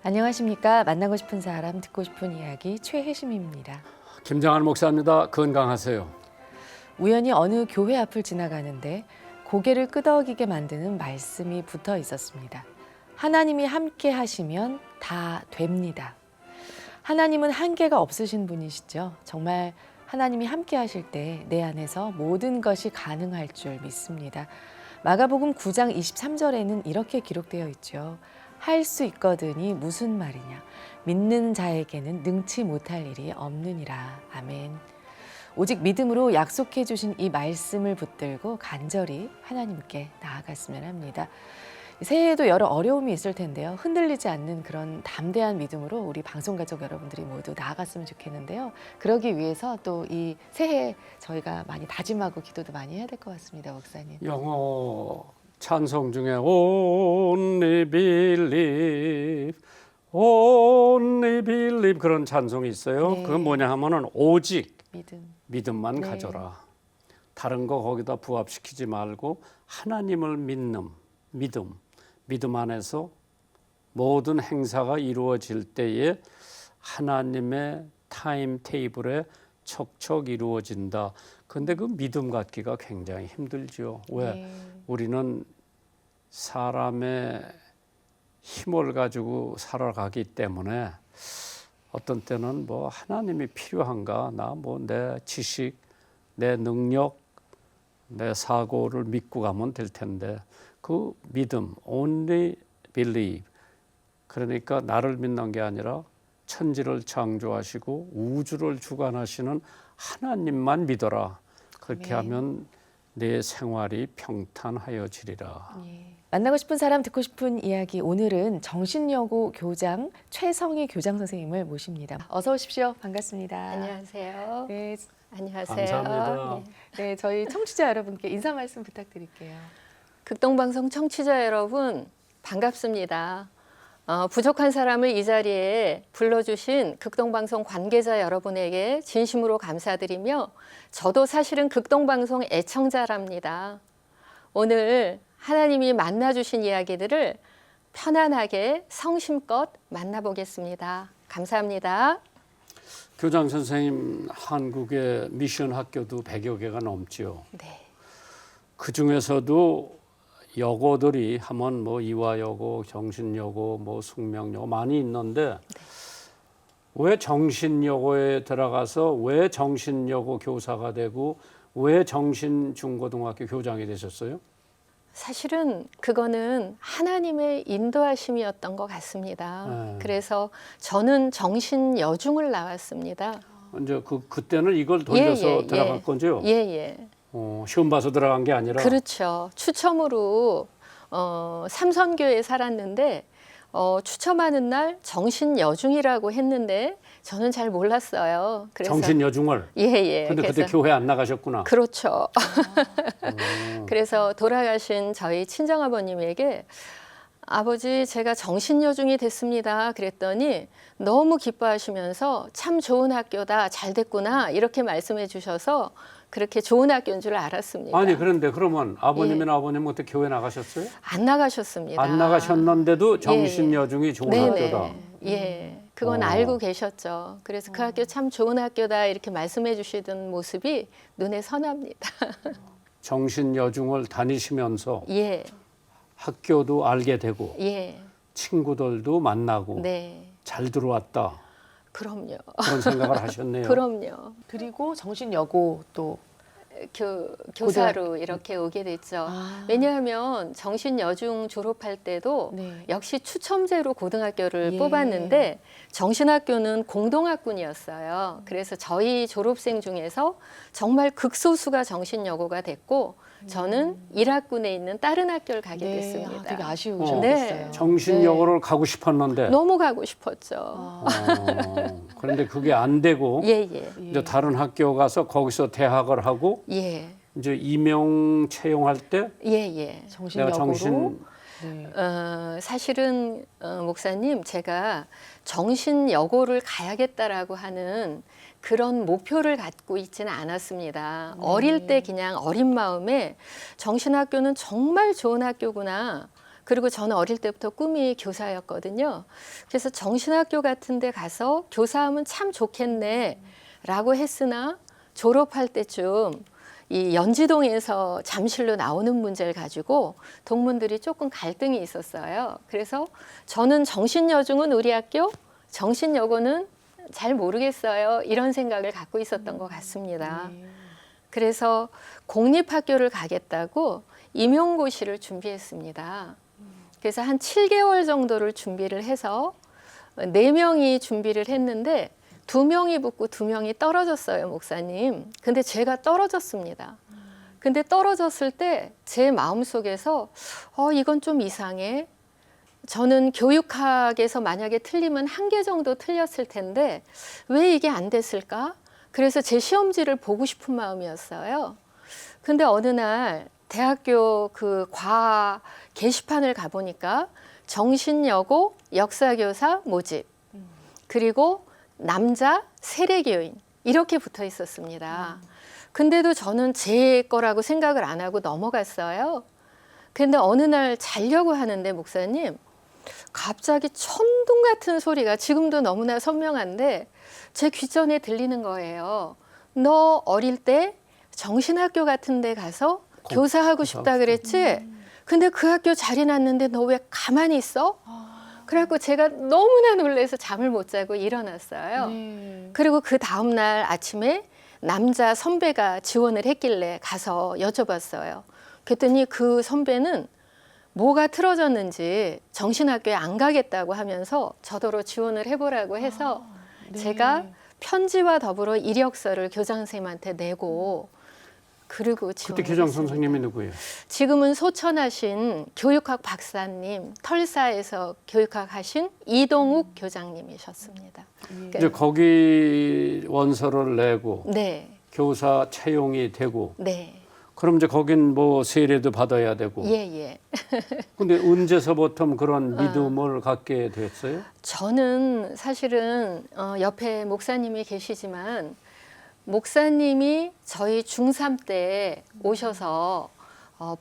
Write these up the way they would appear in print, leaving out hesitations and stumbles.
안녕하십니까. 만나고 싶은 사람, 듣고 싶은 이야기 최혜심입니다. 김장한 목사입니다. 건강하세요. 우연히 어느 교회 앞을 지나가는데 고개를 끄덕이게 만드는 말씀이 붙어 있었습니다. 하나님이 함께 하시면 다 됩니다. 하나님은 한계가 없으신 분이시죠. 정말 하나님이 함께 하실 때 내 안에서 모든 것이 가능할 줄 믿습니다. 마가복음 9장 23절에는 이렇게 기록되어 있죠. 할 수 있거든이 무슨 말이냐. 믿는 자에게는 능치 못할 일이 없느니라. 아멘. 오직 믿음으로 약속해 주신 이 말씀을 붙들고 간절히 하나님께 나아갔으면 합니다. 새해에도 여러 어려움이 있을 텐데요. 흔들리지 않는 그런 담대한 믿음으로 우리 방송가족 여러분들이 모두 나아갔으면 좋겠는데요. 그러기 위해서 또 이 새해 저희가 많이 다짐하고 기도도 많이 해야 될 것 같습니다, 목사님. 영어 찬송 중에 Only Believe, Only Believe 그런 찬송이 있어요. 네. 그건 뭐냐 하면은 오직 믿음만 네. 가져라. 다른 거 거기다 부합시키지 말고 하나님을 믿는 믿음 안에서 모든 행사가 이루어질 때에 하나님의 타임 테이블에 척척 이루어진다. 근데 그 믿음 갖기가 굉장히 힘들죠. 왜? 네. 우리는 사람의 힘을 가지고 살아가기 때문에 어떤 때는 뭐 하나님이 필요한가? 나 뭐 내 지식, 내 능력, 내 사고를 믿고 가면 될 텐데 그 믿음, only believe. 그러니까 나를 믿는 게 아니라 천지를 창조하시고 우주를 주관하시는 하나님만 믿어라. 그렇게 하면 내 생활이 평탄하여지리라. 예. 만나고 싶은 사람, 듣고 싶은 이야기. 오늘은 정신여고 교장 최성희 교장 선생님을 모십니다. 어서 오십시오. 반갑습니다. 안녕하세요. 네, 안녕하세요. 감사합니다. 네, 저희 청취자 여러분께 인사 말씀 부탁드릴게요. 극동방송 청취자 여러분 반갑습니다. 부족한 사람을 이 자리에 불러주신 극동방송 관계자 여러분에게 진심으로 감사드리며 저도 사실은 극동방송 애청자랍니다. 오늘 하나님이 만나주신 이야기들을 편안하게 성심껏 만나보겠습니다. 감사합니다. 교장 선생님 한국의 미션 학교도 100여 개가 넘지요. 네. 그 중에서도 여고들이 하면 뭐 이화여고, 정신여고, 뭐 숙명여고 많이 있는데 왜 정신여고에 들어가서 왜 정신여고 교사가 되고 왜 정신중고등학교 교장이 되셨어요? 사실은 그거는 하나님의 인도하심이었던 것 같습니다. 그래서 저는 정신여중을 나왔습니다. 이제 그때는 이걸 돌려서 들어간 거죠? 시험 봐서 들어간 게 아니라? 그렇죠. 추첨으로 삼선교에 살았는데 추첨하는 날 정신여중이라고 했는데 저는 잘 몰랐어요. 그래서 정신여중을? 근데 그때 교회 안 나가셨구나. 그렇죠. 그래서 돌아가신 저희 친정아버님에게 아버지 제가 정신여중이 됐습니다. 그랬더니 너무 기뻐하시면서 참 좋은 학교다. 잘 됐구나. 이렇게 말씀해 주셔서 그렇게 좋은 학교인 줄 알았습니다. 아니 그런데 그러면 아버님이나 아버님 그때 교회 나가셨어요? 안 나가셨습니다. 안 나가셨는데도 정신여중이 좋은 학교다. 그건 알고 계셨죠. 그래서 그 학교 참 좋은 학교다 이렇게 말씀해 주시던 모습이 눈에 선합니다. 정신여중을 다니시면서 학교도 알게 되고 친구들도 만나고 잘 들어왔다. 그럼요. 그런 생각을 하셨네요. 그럼요. 그리고 정신여고 또 교사로 이렇게 오게 됐죠. 왜냐하면 정신여중 졸업할 때도 역시 추첨제로 고등학교를 뽑았는데 정신학교는 공동학군이었어요. 그래서 저희 졸업생 중에서 정말 극소수가 정신여고가 됐고 저는 일학군에 있는 다른 학교를 가게 됐습니다. 되게 아쉬우셨겠어요. 정신여고를 가고 싶었는데 너무 가고 싶었죠. 그런데 그게 안 되고 이제 다른 학교 가서 거기서 대학을 하고 이제 임용 채용할 때 정신여고로 사실은 목사님 제가 정신여고를 가야겠다라고 하는 그런 목표를 갖고 있지는 않았습니다. 어릴 때 그냥 어린 마음에 정신학교는 정말 좋은 학교구나. 그리고 저는 어릴 때부터 꿈이 교사였거든요. 그래서 정신학교 같은 데 가서 교사하면 참 좋겠네 라고 했으나 졸업할 때쯤 이 연지동에서 잠실로 나오는 문제를 가지고 동문들이 조금 갈등이 있었어요. 그래서 저는 정신여중은 우리 학교, 정신여고는 잘 모르겠어요. 이런 생각을 갖고 있었던 것 같습니다. 그래서 공립학교를 가겠다고 임용고시를 준비했습니다. 그래서 한 7개월 정도를 준비를 해서 4명이 준비를 했는데 2명이 붙고 2명이 떨어졌어요, 목사님. 근데 제가 떨어졌습니다. 근데 떨어졌을 때 제 마음속에서 이건 좀 이상해. 저는 교육학에서 만약에 틀리면 1개 정도 틀렸을 텐데 왜 이게 안 됐을까? 그래서 제 시험지를 보고 싶은 마음이었어요. 근데 어느 날 대학교 그 과학 게시판을 가보니까 정신여고 역사교사 모집 그리고 남자 세례교인 이렇게 붙어 있었습니다. 근데도 저는 제 거라고 생각을 안 하고 넘어갔어요. 근데 어느 날 자려고 하는데 목사님 갑자기 천둥 같은 소리가 지금도 너무나 선명한데 제 귓전에 들리는 거예요. 너 어릴 때 정신학교 같은 데 가서 교사하고 싶다 그랬지? 근데 그 학교 자리 났는데 너 왜 가만히 있어? 그래갖고 제가 너무나 놀라서 잠을 못 자고 일어났어요. 그리고 그 다음날 아침에 남자 선배가 지원을 했길래 가서 여쭤봤어요. 그랬더니 그 선배는 뭐가 틀어졌는지 정신학교에 안 가겠다고 하면서 저더러 지원을 해보라고 해서 제가 편지와 더불어 이력서를 교장 선생님한테 내고 그리고 그때 교장 선생님이 누구예요? 지금은 소천하신 교육학 박사님, 털사에서 교육학 하신 이동욱 교장님이셨습니다. 이제 거기 원서를 내고 네. 교사 채용이 되고 네. 그럼 이제 거긴 뭐 세례도 받아야 되고. 예. 근데 언제서부터 그런 믿음을 갖게 됐어요? 저는 사실은 옆에 목사님이 계시지만 목사님이 저희 중3 때 오셔서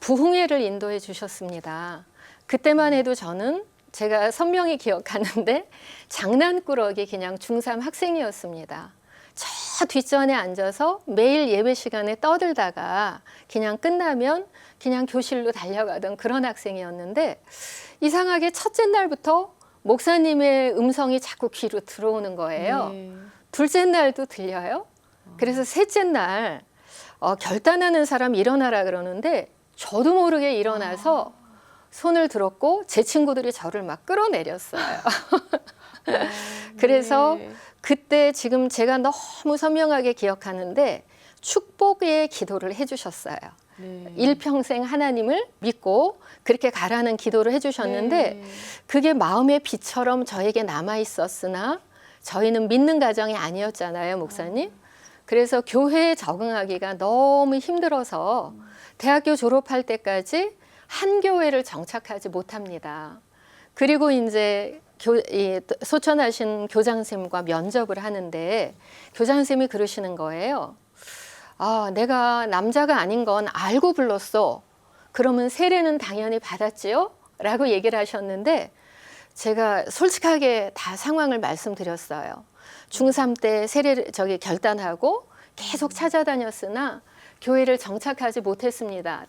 부흥회를 인도해 주셨습니다. 그때만 해도 저는 제가 선명히 기억하는데 장난꾸러기 그냥 중3 학생이었습니다. 저 뒷전에 앉아서 매일 예배 시간에 떠들다가 그냥 끝나면 그냥 교실로 달려가던 그런 학생이었는데 이상하게 첫째 날부터 목사님의 음성이 자꾸 귀로 들어오는 거예요. 둘째 날도 들려요. 그래서 셋째 날 결단하는 사람 일어나라 그러는데 저도 모르게 일어나서 손을 들었고 제 친구들이 저를 막 끌어내렸어요. 그래서 그때 지금 제가 너무 선명하게 기억하는데 축복의 기도를 해주셨어요. 일평생 하나님을 믿고 그렇게 가라는 기도를 해주셨는데 그게 마음의 빛처럼 저에게 남아있었으나 저희는 믿는 가정이 아니었잖아요, 목사님. 그래서 교회에 적응하기가 너무 힘들어서 대학교 졸업할 때까지 한 교회를 정착하지 못합니다. 그리고 이제 소천하신 교장선생님과 면접을 하는데 교장선생님이 그러시는 거예요. 내가 남자가 아닌 건 알고 불렀어. 그러면 세례는 당연히 받았지요? 라고 얘기를 하셨는데 제가 솔직하게 다 상황을 말씀드렸어요. 중3 때 세례를 결단하고 계속 찾아다녔으나 교회를 정착하지 못했습니다.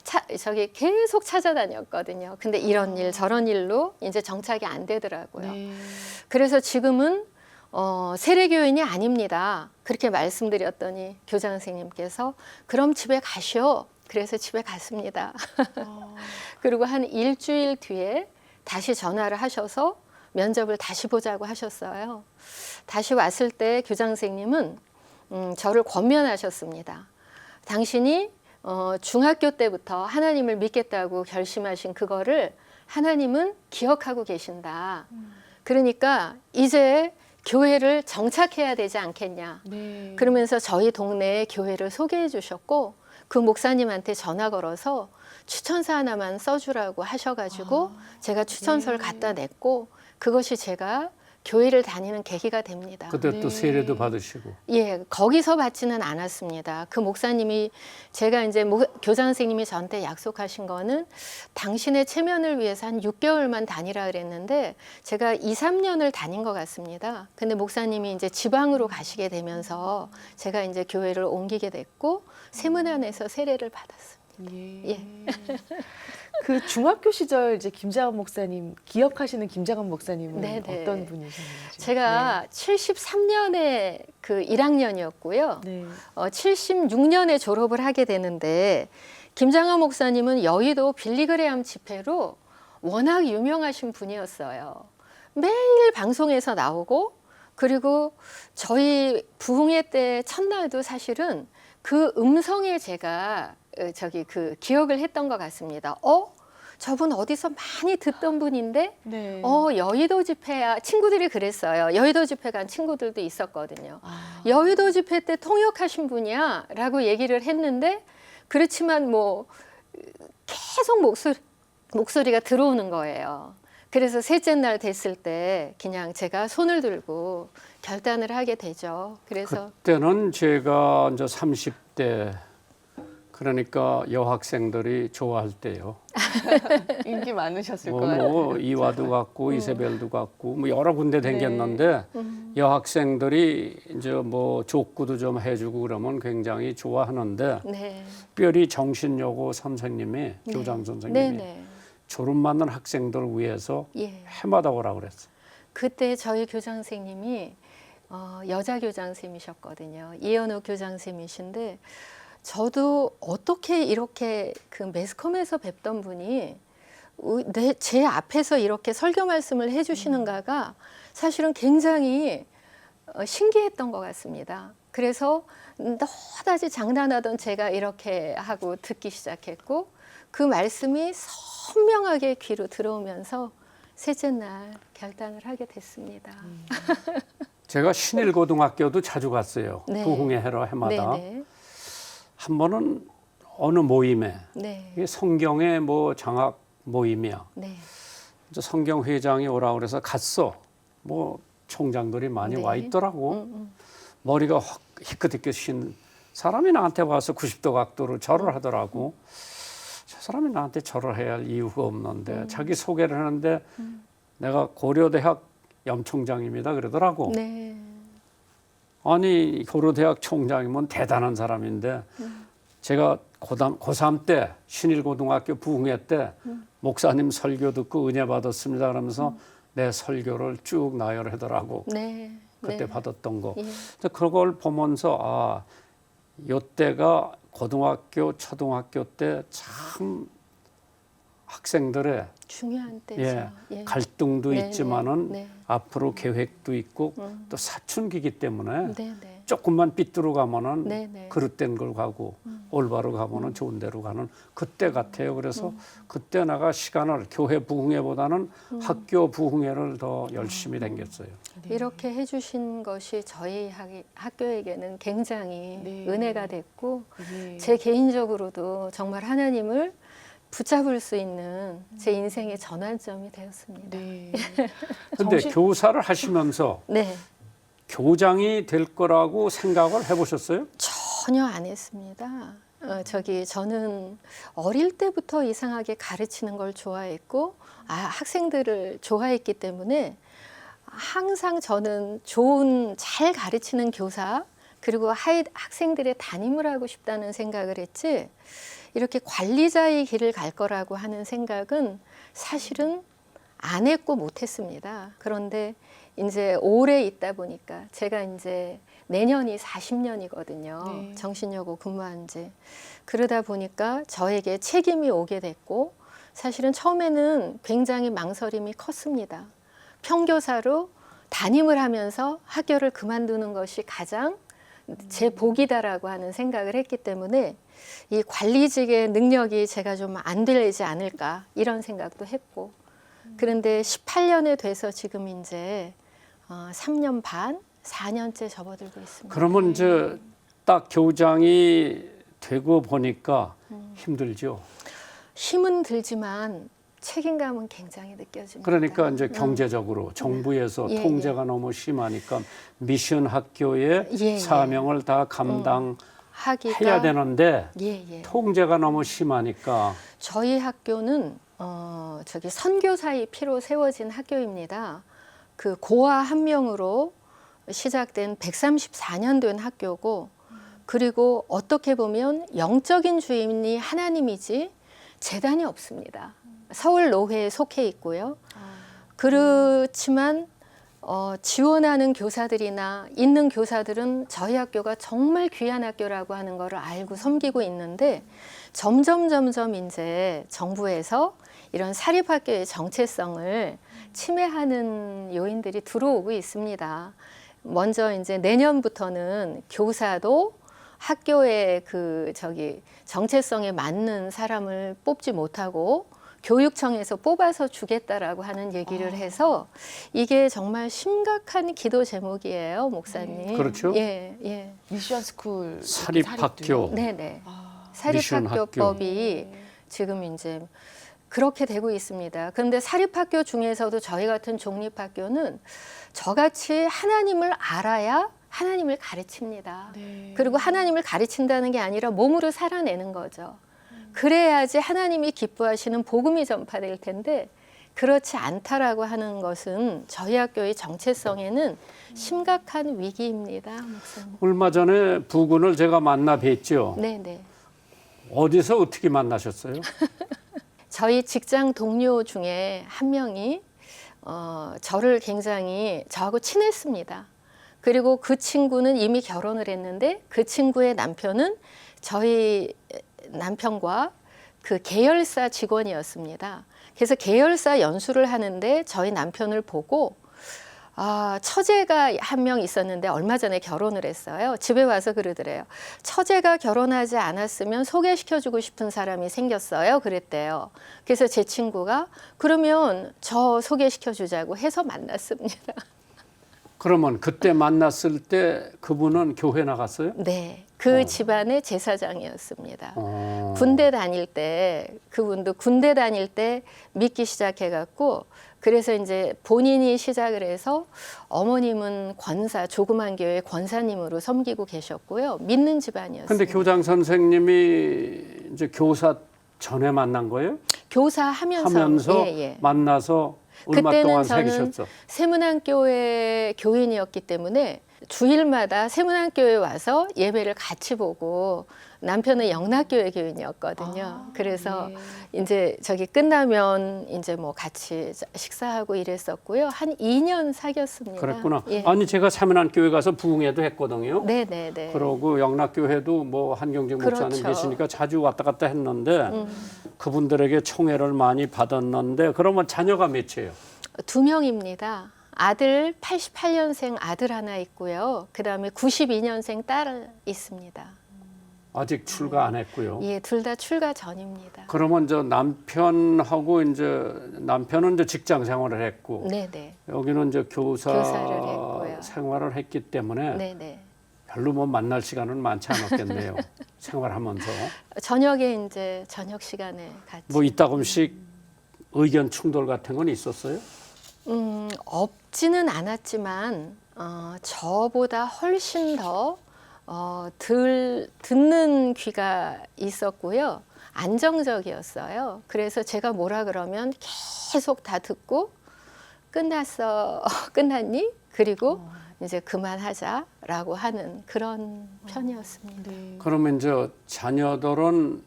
계속 찾아다녔거든요. 근데 이런 일 저런 일로 이제 정착이 안 되더라고요. 그래서 지금은 세례교인이 아닙니다. 그렇게 말씀드렸더니 교장 선생님께서 그럼 집에 가시오. 그래서 집에 갔습니다. 그리고 한 일주일 뒤에 다시 전화를 하셔서 면접을 다시 보자고 하셨어요. 다시 왔을 때 교장 선생님은 저를 권면하셨습니다. 당신이 중학교 때부터 하나님을 믿겠다고 결심하신 그거를 하나님은 기억하고 계신다. 그러니까 이제 교회를 정착해야 되지 않겠냐. 그러면서 저희 동네에 교회를 소개해 주셨고 그 목사님한테 전화 걸어서 추천서 하나만 써주라고 하셔가지고 제가 추천서를 갖다 냈고 그것이 제가 교회를 다니는 계기가 됩니다. 그때 또 세례도 받으시고. 예, 거기서 받지는 않았습니다. 그 목사님이 제가 이제 교장 선생님이 저한테 약속하신 거는 당신의 체면을 위해서 한 6개월만 다니라 그랬는데 제가 2, 3년을 다닌 것 같습니다. 근데 목사님이 이제 지방으로 가시게 되면서 제가 이제 교회를 옮기게 됐고 세문안에서 세례를 받았습니다. 예. 그 중학교 시절 이제 김장한 목사님 기억하시는 김장한 목사님은 네네. 어떤 분이셨는지? 제가 73년에 그 1학년이었고요. 네. 76년에 졸업을 하게 되는데 김장한 목사님은 여의도 빌리그레암 집회로 워낙 유명하신 분이었어요. 매일 방송에서 나오고 그리고 저희 부흥회 때 첫날도 사실은 그 음성에 제가 그 기억을 했던 것 같습니다. 저분 어디서 많이 듣던 분인데, 네. 여의도 집회야. 친구들이 그랬어요. 여의도 집회 간 친구들도 있었거든요. 아. 여의도 집회 때 통역하신 분이야? 라고 얘기를 했는데, 그렇지만 뭐, 계속 목소리가 들어오는 거예요. 그래서 셋째 날 됐을 때 그냥 제가 손을 들고 결단을 하게 되죠. 그래서 그때는 제가 이제 30대 그러니까 여학생들이 좋아할 때요. 인기 많으셨을 것 같아요. 뭐 이와도 갔고 이세벨도 갔고 뭐 여러 군데 댕겼는데 여학생들이 이제 뭐 족구도 좀 해주고 그러면 굉장히 좋아하는데 네. 특별히 정신여고 선생님이 교장 선생님이 네네. 졸업 맞는 학생들을 위해서 예. 해마다 오라고 그랬어요. 그때 저희 교장 선생님이 여자 교장 선생님이셨거든요. 이현우 교장 선생님이신데 저도 어떻게 이렇게 그 매스컴에서 뵙던 분이 제 앞에서 이렇게 설교 말씀을 해주시는가가 사실은 굉장히 신기했던 것 같습니다. 그래서 너다지 장난하던 제가 이렇게 하고 듣기 시작했고 그 말씀이 선명하게 귀로 들어오면서 셋째 날 결단을 하게 됐습니다. 제가 신일고등학교도 자주 갔어요. 네. 부흥회 해러 해마다. 네네. 한 번은 어느 모임에 네. 이게 성경의 뭐 장학 모임이야. 네. 이제 성경 회장이 오라 그래서 갔어. 뭐 총장들이 많이 네. 와 있더라고. 머리가 확 희끗희끗 사람이 나한테 와서 90도 각도로 절을 하더라고. 저 사람이 나한테 절을 해야 할 이유가 없는데 자기 소개를 하는데 내가 고려대학 염총장입니다 그러더라고. 네. 아니 고려대학 총장이면 대단한 사람인데 제가 고3 때 신일고등학교 부흥회 때 목사님 설교 듣고 은혜 받았습니다 그러면서 내 설교를 쭉 나열하더라고. 네. 그때 네. 받았던 거. 예. 그걸 보면서 요때가 고등학교 초등학교 때 참 학생들의 중요한 때죠. 예. 갈등도 네, 있지만은 네, 네. 앞으로 계획도 있고 또 사춘기이기 때문에 네, 네. 조금만 삐뚤어 가면은 네, 네. 그릇된 걸 가고 올바로 가면은 좋은 데로 가는 그때 같아요. 그래서 그때 내가 시간을 교회 부흥회보다는 학교 부흥회를 더 열심히 댕겼어요. 이렇게 해주신 것이 저희 학교에게는 굉장히 네. 은혜가 됐고 네. 제 개인적으로도 정말 하나님을 붙잡을 수 있는 제 인생의 전환점이 되었습니다. 네. 근데 교사를 하시면서 네. 교장이 될 거라고 생각을 해보셨어요? 전혀 안 했습니다. 저는 어릴 때부터 이상하게 가르치는 걸 좋아했고, 학생들을 좋아했기 때문에 항상 저는 잘 가르치는 교사, 그리고 학생들의 담임을 하고 싶다는 생각을 했지, 이렇게 관리자의 길을 갈 거라고 하는 생각은 사실은 안 했고 못 했습니다. 그런데 이제 오래 있다 보니까 제가 이제 내년이 40년이거든요. 네. 정신여고 근무한 지. 그러다 보니까 저에게 책임이 오게 됐고 사실은 처음에는 굉장히 망설임이 컸습니다. 평교사로 담임을 하면서 학교를 그만두는 것이 가장 제 복이다라고 하는 생각을 했기 때문에 이 관리직의 능력이 제가 좀 안 되지 않을까 이런 생각도 했고 그런데 18년에 돼서 지금 이제 3년 반, 4년째 접어들고 있습니다. 그러면 이제 딱 교장이 되고 보니까 힘들죠. 힘은 들지만 책임감은 굉장히 느껴집니다. 그러니까 이제 경제적으로 정부에서 예, 통제가 너무 심하니까 미션 학교의 예. 사명을 다 감당해야 하기가 되는데 예. 통제가 너무 심하니까 저희 학교는 저기 선교사의 피로 세워진 학교입니다. 그 고아 한 명으로 시작된 134년 된 학교고, 그리고 어떻게 보면 영적인 주인이 하나님이지 재단이 없습니다. 서울 노회에 속해 있고요. 그렇지만 지원하는 교사들이나 있는 교사들은 저희 학교가 정말 귀한 학교라고 하는 것을 알고 섬기고 있는데, 점점 이제 정부에서 이런 사립학교의 정체성을 침해하는 요인들이 들어오고 있습니다. 먼저 이제 내년부터는 교사도 학교의 정체성에 맞는 사람을 뽑지 못하고 교육청에서 뽑아서 주겠다라고 하는 얘기를 해서 이게 정말 심각한 기도 제목이에요, 목사님. 그렇죠. 예. 미션 스쿨 사립학교. 네네. 미션 사립학교법이 지금 이제 그렇게 되고 있습니다. 그런데 사립학교 중에서도 저희 같은 종립학교는 저같이 하나님을 알아야 하나님을 가르칩니다. 네. 그리고 하나님을 가르친다는 게 아니라 몸으로 살아내는 거죠. 그래야지 하나님이 기뻐하시는 복음이 전파될 텐데, 그렇지 않다라고 하는 것은 저희 학교의 정체성에는 심각한 위기입니다, 목사님. 얼마 전에 부군을 제가 만나 뵀죠. 네네. 어디서 어떻게 만나셨어요? 저희 직장 동료 중에 한 명이 저를 굉장히 저하고 친했습니다. 그리고 그 친구는 이미 결혼을 했는데 그 친구의 남편은 저희 남편과 그 계열사 직원이었습니다. 그래서 계열사 연수를 하는데 저희 남편을 보고 처제가 한 명 있었는데 얼마 전에 결혼을 했어요. 집에 와서 그러더래요. 처제가 결혼하지 않았으면 소개시켜주고 싶은 사람이 생겼어요. 그랬대요. 그래서 제 친구가 그러면 저 소개시켜주자고 해서 만났습니다. 그러면 그때 만났을 때 그분은 교회 나갔어요? 네, 그 집안의 제사장이었습니다. 어. 군대 다닐 때 그분도 군대 다닐 때 믿기 시작해갖고, 그래서 이제 본인이 시작을 해서 어머님은 권사, 조그만 교회 권사님으로 섬기고 계셨고요. 믿는 집안이었습니다. 근데 교장 선생님이 이제 교사 전에 만난 거예요? 교사하면서 만나서 얼마 그때는 동안 저는 사귀셨죠? 세문안교회 교인이었기 때문에 주일마다 세문안교회 와서 예배를 같이 보고, 남편은 영락교회 교인이었거든요. 그래서 이제 저기 끝나면 이제 뭐 같이 식사하고 이랬었고요. 한 2년 사귀었습니다. 그랬구나. 예. 아니 제가 사면안교회 가서 부흥회도 했거든요. 네네네. 그러고 영락교회도 뭐 한경직 목사님 그렇죠. 계시니까 자주 왔다 갔다 했는데 그분들에게 총애를 많이 받았는데, 그러면 자녀가 몇이에요? 2명입니다. 아들 88년생 아들 하나 있고요. 그다음에 92년생 딸 있습니다. 아직 출가 안 했고요. 예, 둘 다 출가 전입니다. 그러면 저 남편하고 이제 남편은 이제 직장 생활을 했고 네네. 여기는 이제 교사를 했고요. 생활을 했기 때문에 네네. 별로 뭐 만날 시간은 많지 않았겠네요. 생활하면서 저녁에 이제 저녁 시간에 같이. 뭐 이따금씩 의견 충돌 같은 건 있었어요? 없지는 않았지만 저보다 훨씬 더 덜 듣는 귀가 있었고요. 안정적이었어요. 그래서 제가 뭐라 그러면 계속 다 듣고 끝났어, 끝났니? 그리고 이제 그만하자라고 하는 그런 편이었습니다. 네. 그러면 이제 자녀들은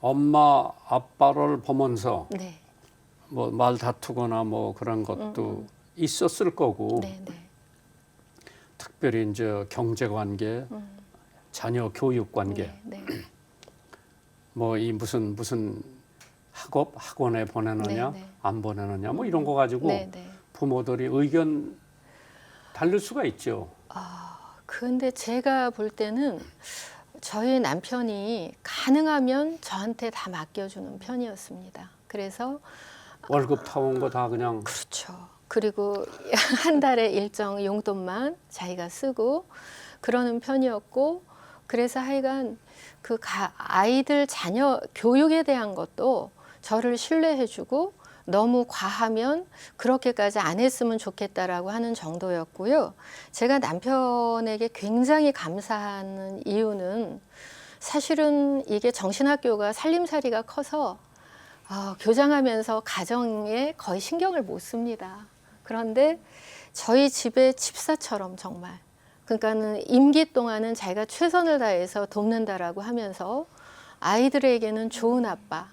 엄마 아빠를 보면서 네, 뭐 말 다투거나 뭐 그런 것도 있었을 거고, 네, 네. 특별히 이제 경제 관계, 자녀 교육 관계, 네, 뭐 이 무슨 학원에 보내느냐, 네, 네. 안 보내느냐, 뭐 이런 거 가지고 네, 네. 부모들이 의견 다를 수가 있죠. 근데 제가 볼 때는 저희 남편이 가능하면 저한테 다 맡겨주는 편이었습니다. 그래서 월급 타온 거 다 그냥 그렇죠. 그리고 한 달에 일정 용돈만 자기가 쓰고 그러는 편이었고, 그래서 하여간 그 아이들 자녀 교육에 대한 것도 저를 신뢰해주고 너무 과하면 그렇게까지 안 했으면 좋겠다라고 하는 정도였고요. 제가 남편에게 굉장히 감사하는 이유는 사실은 이게 정신학교가 살림살이가 커서 교장하면서 가정에 거의 신경을 못 씁니다. 그런데 저희 집의 집사처럼 정말 그러니까는 임기 동안은 자기가 최선을 다해서 돕는다라고 하면서 아이들에게는 좋은 아빠,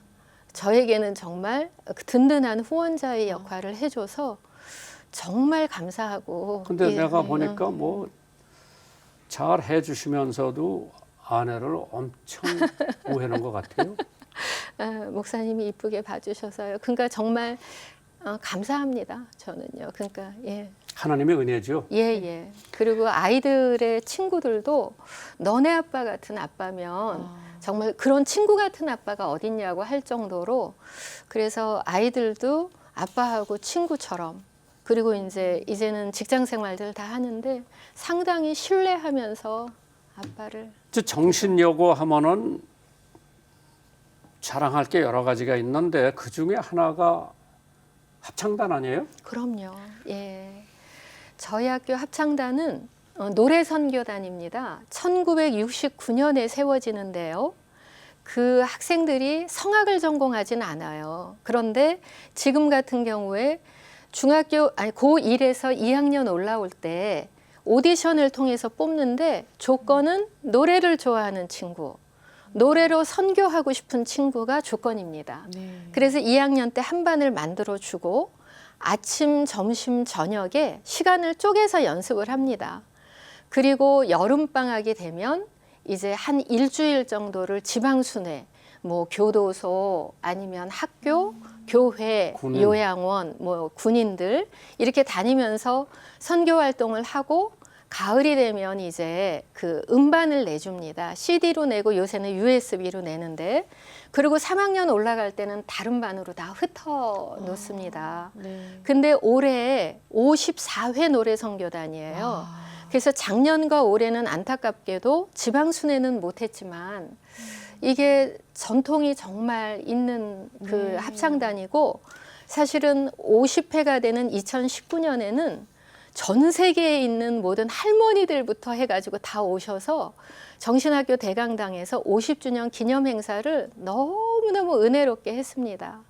저에게는 정말 든든한 후원자의 역할을 해줘서 정말 감사하고. 근데 예, 내가 네. 보니까 뭐 잘 해주시면서도 아내를 엄청 오해하는 것 같아요. 목사님이 이쁘게 봐주셔서요. 그러니까 정말 감사합니다. 저는요. 그러니까 예. 하나님의 은혜죠. 예. 그리고 아이들의 친구들도 너네 아빠 같은 아빠면 정말 그런 친구 같은 아빠가 어딨냐고 할 정도로 그래서 아이들도 아빠하고 친구처럼 그리고 이제는 직장 생활들 다 하는데 상당히 신뢰하면서 아빠를. 정신여고 하면은 자랑할 게 여러 가지가 있는데 그 중에 하나가 합창단 아니에요? 그럼요. 예. 저희 학교 합창단은 노래 선교단입니다. 1969년에 세워지는데요. 그 학생들이 성악을 전공하진 않아요. 그런데 지금 같은 경우에 고1에서 2학년 올라올 때 오디션을 통해서 뽑는데 조건은 노래를 좋아하는 친구, 노래로 선교하고 싶은 친구가 조건입니다. 네. 그래서 2학년 때 한 반을 만들어주고 아침, 점심, 저녁에 시간을 쪼개서 연습을 합니다. 그리고 여름방학이 되면 이제 한 일주일 정도를 지방순회, 뭐 교도소 아니면 학교, 교회, 군인. 요양원, 뭐 군인들 이렇게 다니면서 선교 활동을 하고 가을이 되면 이제 그 음반을 내줍니다. CD로 내고 요새는 USB로 내는데 그리고 3학년 올라갈 때는 다른 반으로 다 흩어 놓습니다. 네. 근데 올해 54회 노래 선교단이에요. 그래서 작년과 올해는 안타깝게도 지방 순회는 못했지만 이게 전통이 정말 있는 그 네. 합창단이고 사실은 50회가 되는 2019년에는 전 세계에 있는 모든 할머니들부터 해가지고 다 오셔서 정신학교 대강당에서 50주년 기념 행사를 너무너무 은혜롭게 했습니다.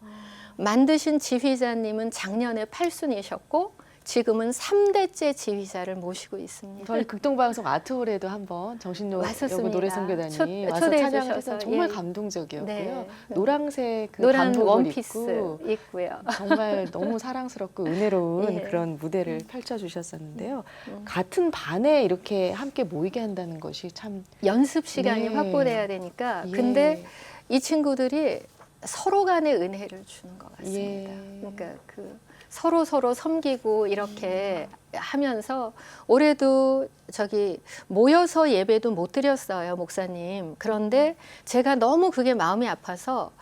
만드신 지휘자님은 작년에 8순이셨고 지금은 3대째 지휘자를 모시고 있습니다. 저희 극동방송 아트홀에도 한번 정신여고 왔었습니다. 노래 선교단이 와서 초대해 찬양을 주셔서, 해서 정말 예. 감동적이었고요. 네. 노란색 그 노란 반복을 원피스 입고 있고요. 정말 너무 사랑스럽고 은혜로운 예. 그런 무대를 펼쳐주셨었는데요. 같은 반에 이렇게 함께 모이게 한다는 것이 참 연습 시간이 네. 확보돼야 되니까. 예. 근데 이 친구들이 서로 간의 은혜를 주는 것 같습니다. 예. 그러니까 그 서로 섬기고 이렇게 하면서 올해도 모여서 예배도 못 드렸어요, 목사님. 그런데 제가 너무 그게 마음이 아파서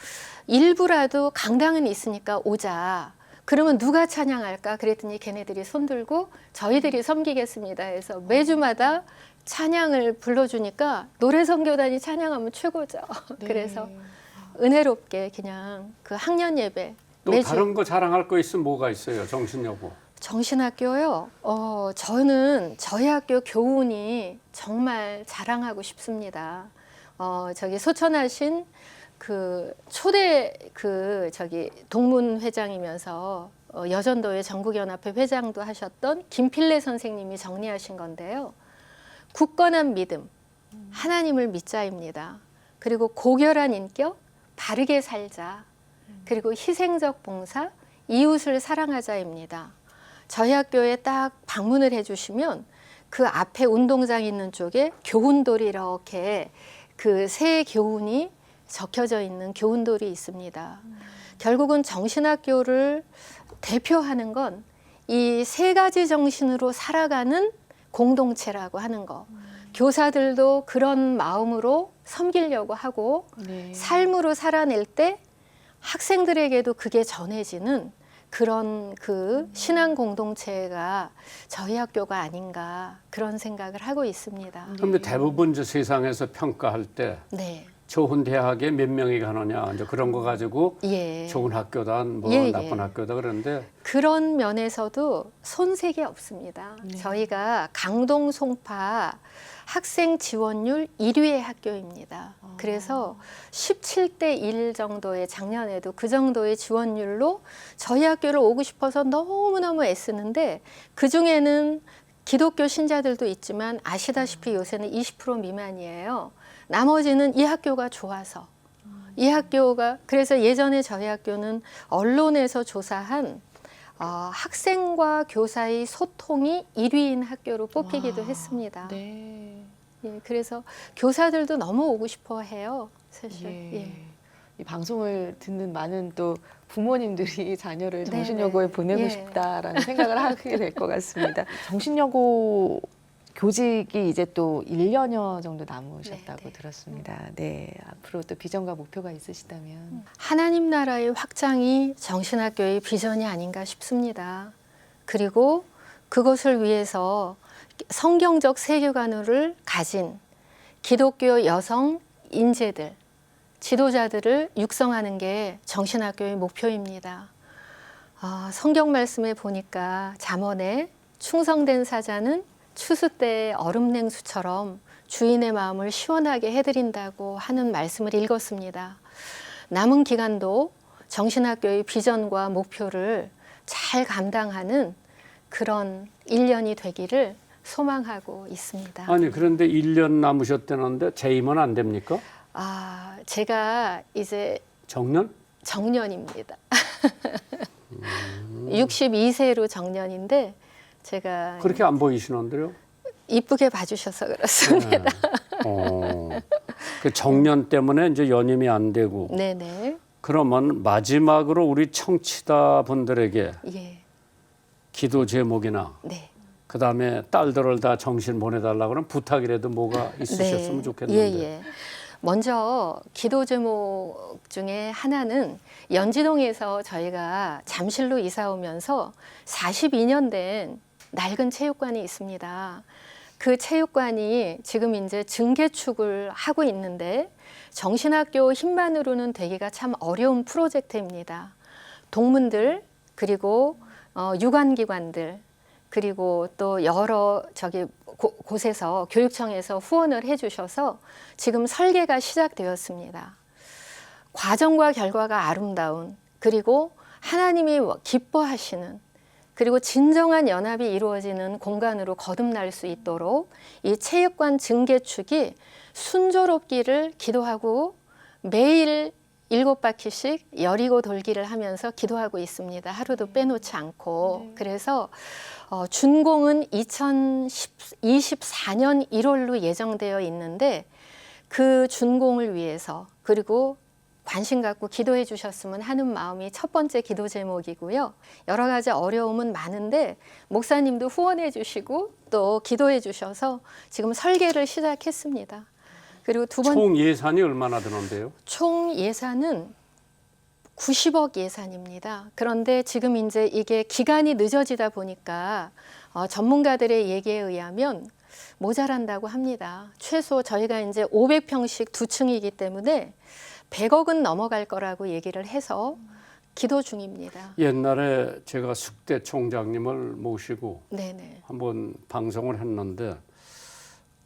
일부라도 강당은 있으니까 오자. 그러면 누가 찬양할까? 그랬더니 걔네들이 손들고 저희들이 섬기겠습니다 해서 매주마다 찬양을 불러주니까 노래 선교단이 찬양하면 최고죠. 네. 그래서 은혜롭게 그냥 그 학년 예배 또 매주. 다른 거 자랑할 거 있으면 뭐가 있어요? 정신여고. 정신학교요. 저는 저희 학교 교훈이 정말 자랑하고 싶습니다. 소천하신 그 초대 동문 회장이면서 여전도회 전국연합회 회장도 하셨던 김필래 선생님이 정리하신 건데요. 굳건한 믿음, 하나님을 믿자입니다. 그리고 고결한 인격, 바르게 살자. 그리고 희생적 봉사, 이웃을 사랑하자입니다. 저희 학교에 딱 방문을 해주시면 그 앞에 운동장 있는 쪽에 교훈돌이 이렇게 그 새 교훈이 적혀져 있는 교훈돌이 있습니다. 결국은 정신학교를 대표하는 건 이 세 가지 정신으로 살아가는 공동체라고 하는 거. 교사들도 그런 마음으로 섬기려고 하고 네. 삶으로 살아낼 때 학생들에게도 그게 전해지는 그런 그 신앙 공동체가 저희 학교가 아닌가 그런 생각을 하고 있습니다. 그런데 대부분 저 세상에서 평가할 때 네. 좋은 대학에 몇 명이 가느냐 이제 그런 거 가지고 예. 좋은 학교다 뭐 예, 나쁜 예. 학교다 그런데 그런 면에서도 손색이 없습니다. 네. 저희가 강동 송파 학생 지원율 1위의 학교입니다. 그래서 17대 1 정도의 작년에도 그 정도의 지원율로 저희 학교를 오고 싶어서 너무너무 애쓰는데 그중에는 기독교 신자들도 있지만 아시다시피 요새는 20% 미만이에요. 나머지는 이 학교가 좋아서 이 학교가 그래서 예전에 저희 학교는 언론에서 조사한 학생과 교사의 소통이 1위인 학교로 뽑히기도 와, 했습니다. 네. 예, 그래서 교사들도 너무 오고 싶어 해요. 사실. 예. 예. 이 방송을 듣는 많은 또 부모님들이 자녀를 네, 정신여고에 네. 보내고 예. 싶다라는 생각을 하게 될 것 같습니다. 정신여고 교직이 이제 또 1년여 정도 남으셨다고 네, 네. 들었습니다. 네, 앞으로 또 비전과 목표가 있으시다면. 하나님 나라의 확장이 정신학교의 비전이 아닌가 싶습니다. 그리고 그것을 위해서 성경적 세계관을 가진 기독교 여성 인재들, 지도자들을 육성하는 게 정신학교의 목표입니다. 성경 말씀에 보니까 잠언에 충성된 사자는 추수 때의 얼음 냉수처럼 주인의 마음을 시원하게 해드린다고 하는 말씀을 읽었습니다. 남은 기간도 정신학교의 비전과 목표를 잘 감당하는 그런 1년이 되기를 소망하고 있습니다. 아니 그런데 1년 남으셨다는데 재임은 안 됩니까? 제가 이제 정년? 정년입니다. 62세로 정년인데 제가 그렇게 안 보이시는데요? 이쁘게 봐주셔서 그렇습니다. 그 정년 때문에 이제 연임이 안 되고 네네. 그러면 마지막으로 우리 청취자 분들에게 예. 기도 제목이나 네. 그다음에 딸들을 다 정신 보내달라고 그런 부탁이라도 뭐가 있으셨으면 좋겠는데. 예, 예. 먼저 기도 제목 중에 하나는 연지동에서 저희가 잠실로 이사 오면서 42년 된 낡은 체육관이 있습니다. 그 체육관이 지금 이제 증개축을 하고 있는데 정신학교 힘만으로는 되기가 참 어려운 프로젝트입니다. 동문들 그리고 유관기관들 그리고 또 여러 곳에서 교육청에서 후원을 해주셔서 지금 설계가 시작되었습니다. 과정과 결과가 아름다운 그리고 하나님이 기뻐하시는 그리고 진정한 연합이 이루어지는 공간으로 거듭날 수 있도록 이 체육관 증개축이 순조롭기를 기도하고 매일 7바퀴씩 여리고 돌기를 하면서 기도하고 있습니다. 하루도 빼놓지 않고. 그래서 준공은 2024년 1월로 예정되어 있는데 그 준공을 위해서 그리고 관심 갖고 기도해 주셨으면 하는 마음이 첫 번째 기도 제목이고요. 여러 가지 어려움은 많은데 목사님도 후원해 주시고 또 기도해 주셔서 지금 설계를 시작했습니다. 그리고 두 번째 총 예산이 얼마나 드는데요? 총 예산은 90억 예산입니다. 그런데 지금 이제 이게 기간이 늦어지다 보니까 전문가들의 얘기에 의하면 모자란다고 합니다. 최소 저희가 이제 500평씩 2층이기 때문에 100억은 넘어갈 거라고 얘기를 해서 기도 중입니다. 옛날에 제가 숙대 총장님을 모시고 네네. 한번 방송을 했는데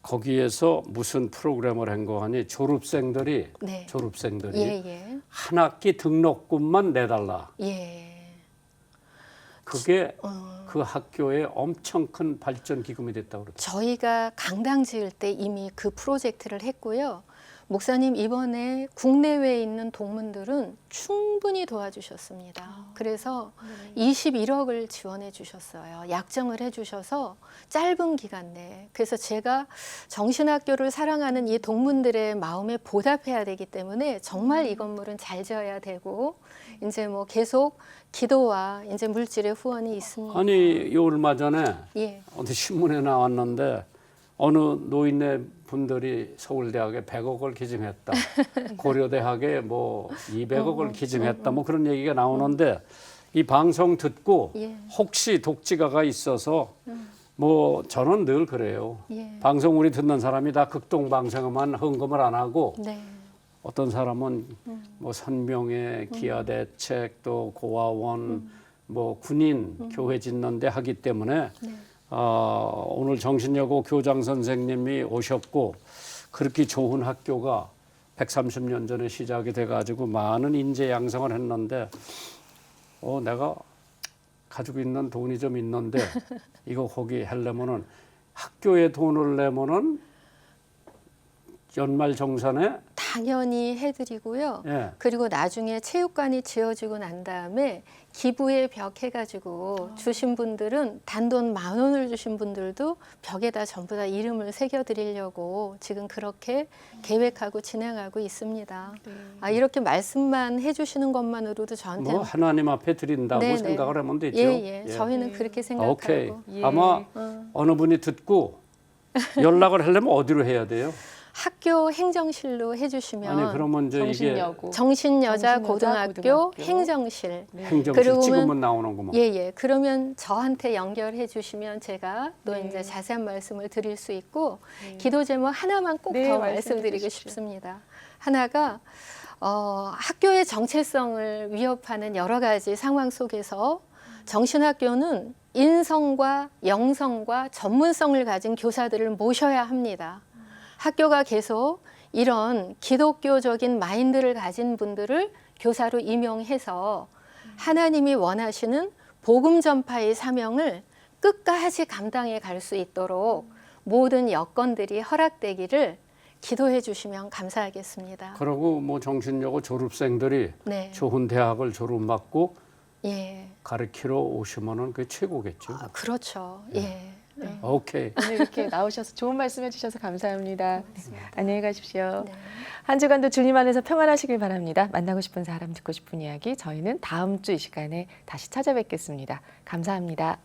거기에서 무슨 프로그램을 한 거 하니 졸업생들이 네. 졸업생들이 한 학기 등록금만 내달라. 예. 그게 그 학교에 엄청 큰 발전 기금이 됐다고 그러더라고요. 저희가 강당 지을 때 이미 그 프로젝트를 했고요. 목사님 이번에 국내외에 있는 동문들은 충분히 도와주셨습니다. 그래서 21억을 지원해 주셨어요. 약정을 해 주셔서 짧은 기간 내에. 그래서 제가 정신학교를 사랑하는 이 동문들의 마음에 보답해야 되기 때문에 정말 이 건물은 잘 지어야 되고 이제 뭐 계속 기도와 이제 물질의 후원이 있습니다. 아니 요 얼마 전에 예. 어디 신문에 나왔는데 어느 노인네 분들이 서울대학에 100억을 기증했다. 고려대학에 뭐 200억을 기증했다. 뭐 그런 얘기가 나오는데 이 방송 듣고 예. 혹시 독지가가 있어서 뭐 저는 늘 그래요. 예. 방송 우리 듣는 사람이 다 극동 방송에만 헌금을 안 하고 네. 어떤 사람은 뭐 선명회, 기아대책, 또 고아원, 뭐 군인 교회 짓는데 하기 때문에 네. 오늘 정신여고 교장 선생님이 오셨고 그렇게 좋은 학교가 130년 전에 시작이 돼가지고 많은 인재 양성을 했는데 내가 가지고 있는 돈이 좀 있는데 이거 거기 하려면은 학교에 돈을 내면은 연말 정산에 당연히 해드리고요. 예. 그리고 나중에 체육관이 지어지고 난 다음에 기부의 벽 해가지고 주신 분들은 단돈 10,000원을 주신 분들도 벽에다 전부 다 이름을 새겨드리려고 지금 그렇게 계획하고 진행하고 있습니다. 이렇게 말씀만 해주시는 것만으로도 저한테 뭐 하나님 앞에 드린다고 네네. 생각을 하면 되죠. 예. 예. 저희는 그렇게 생각하고 오케이. 예. 아마 어느 분이 듣고 연락을 하려면 어디로 해야 돼요? 학교 행정실로 해주시면 아니 그러면 이제 이게 정신여고. 정신여자 고등학교. 고등학교 행정실 네. 행정실 그러면- 찍으면 나오는구만. 예. 그러면 저한테 연결해 주시면 제가 또 네. 이제 자세한 말씀을 드릴 수 있고 네. 기도 제목 하나만 꼭 더 네, 말씀해 말씀드리고 주십시오. 싶습니다. 하나가 학교의 정체성을 위협하는 여러 가지 상황 속에서 정신학교는 인성과 영성과 전문성을 가진 교사들을 모셔야 합니다. 학교가 계속 이런 기독교적인 마인드를 가진 분들을 교사로 임용해서 하나님이 원하시는 복음 전파의 사명을 끝까지 감당해 갈 수 있도록 모든 여건들이 허락되기를 기도해 주시면 감사하겠습니다. 그리고 뭐 정신여고 졸업생들이 네. 좋은 대학을 졸업받고 예. 가르치러 오시면은 그게 최고겠죠. 그렇죠. 예. 네. 오케이. 오늘 이렇게 나오셔서 좋은 말씀 해주셔서 감사합니다. 안녕히 가십시오. 네. 한 주간도 주님 안에서 평안하시길 바랍니다. 만나고 싶은 사람, 듣고 싶은 이야기 저희는 다음 주 이 시간에 다시 찾아뵙겠습니다. 감사합니다.